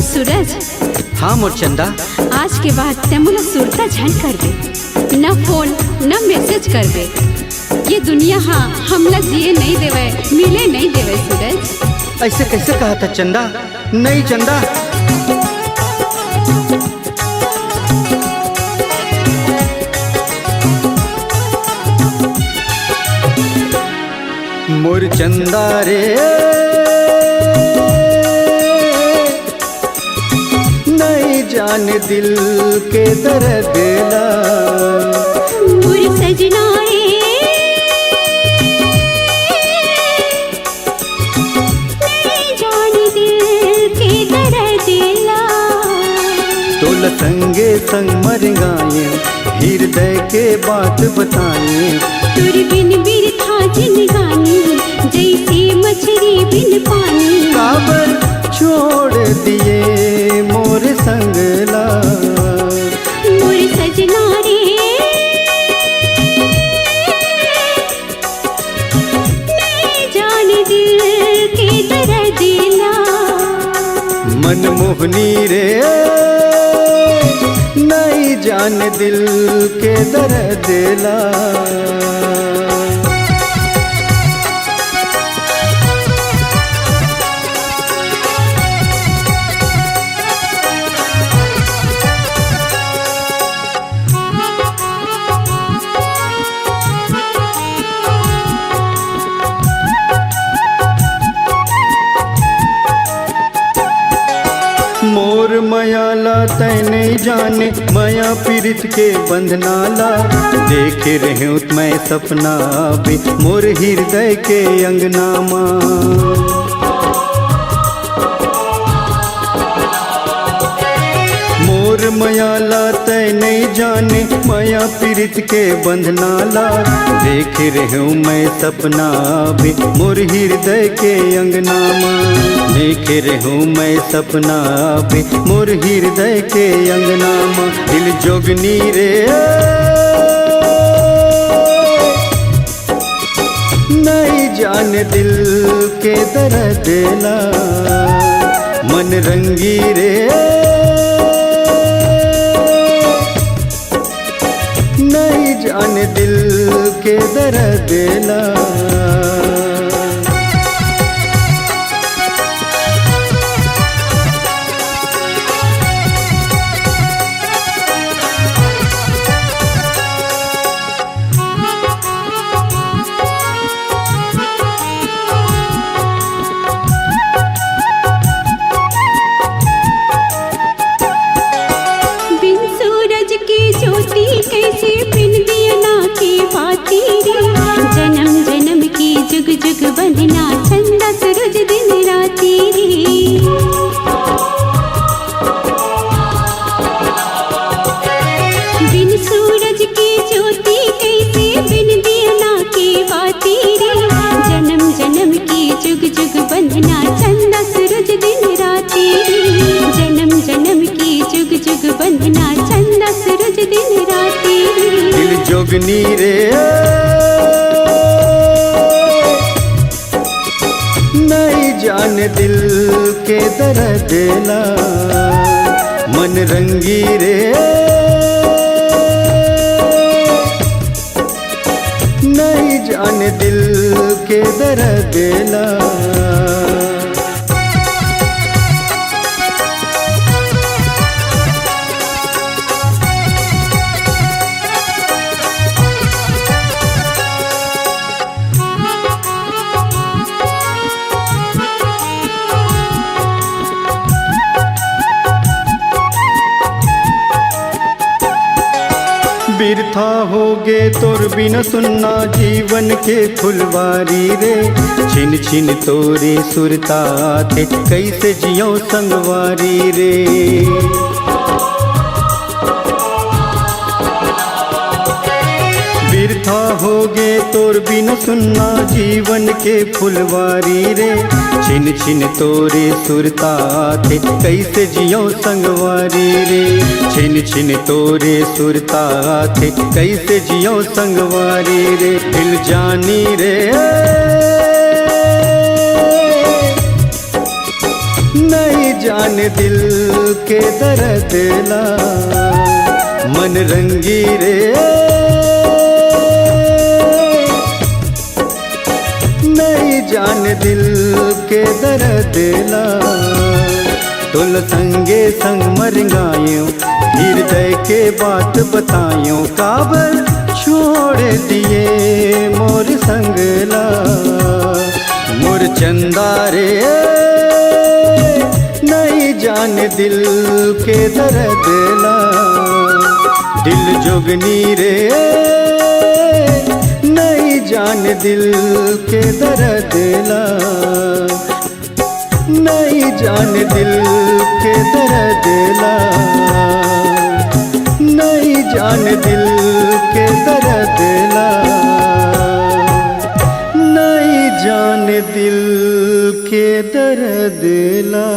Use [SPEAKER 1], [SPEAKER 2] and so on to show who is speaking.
[SPEAKER 1] सूरज।
[SPEAKER 2] हाँ मोर चंदा।
[SPEAKER 1] आज के बाद ते मोला सुरता झन कर दे, न फोन न मैसेज कर दे। ये दुनिया हाँ हमला जिए नहीं देवे, मिले नहीं देवे सूरज।
[SPEAKER 2] ऐसे कैसे कहा था चंदा? नहीं चंदा। मोर चंदा रे नहीं जान दिल के दर्द ला।
[SPEAKER 1] मोर सजना रे नहीं जान दिल के दर्द ला।
[SPEAKER 2] तोल संगे संग मर गाए, हृदय के बात बताए।
[SPEAKER 1] तुर बिन बिरथा जिंदगानी, जैसे मछली बिन पानी।
[SPEAKER 2] काबर छोड़ दिए मोर संगला।
[SPEAKER 1] मोर सजना रे नहीं जान दिल के दर्द ला।
[SPEAKER 2] मनमोहनी रे नहीं जान दिल के दर्द ला। मोर मयाला तय नहीं जाने, माया पीरित के बंधनाला। देख रहे मैं सपना भी मोर हृदय के अंगनामा। मोर मयाला तय नहीं जाने, माया पीरित के बंधनाला। देख रहे मैं सपना भी मोर हृदय के अंगनामा। देख रहे मैं सपना भी मोर हृदय के अंगनामा। दिल जोगनी रे नहीं जान दिल के दर्द ला। मन रंगी रे नहीं जान दिल के दर्द ला।
[SPEAKER 1] बिन सूरज की ज्योति कैसे, बिन दियना की बाती रे। जन्म जन्म की जुग जुग बंधना, चंदा सूरज दिन राती रे। बिन सूरज की ज्योति कैसे, बिन दियना की बाती रे। जन्म जन्म की जुग जुग बंधना, चंदा सूरज दिन राती रे। जन्म जन्म की जुग जुग बंधना, चंदा सूरज दिन राती रे।
[SPEAKER 2] दिल जोगनी रे नहीं जान दिल के दर्द ला। मन रंगी रे नहीं जान दिल के दर्द ला। बिरथा होगे तोर बिन सुनना, जीवन के फुलवारी रे। छिन छिन तोरे सुरता थे, कैसे जियो संगवारी रे। बिरथा होगे तोर बिन सुनना, जीवन के फुलवारी रे। छिन छिन तोरे सुरता थे, कैसे जियो संगवारी रे। छिन छिन तोरे सुरता थे, कैसे जियो संगवारी रे। दिल जानी रे नहीं जान दिल दर्दला मन रंगी रे नहीं जान दिल के दर्दला तुल संगे संग मरंगायूं हृदय के बात बतायूं काबर छोड़ दिए मोर संगला मोर चंदा रे नहीं जान दिल के दर्दला दिल जोगनी रे नहीं जान दिल के दर्दला नहीं जान दिल के दर्दला नहीं जान दिल के दर्दला नहीं जान दिल के दर्दला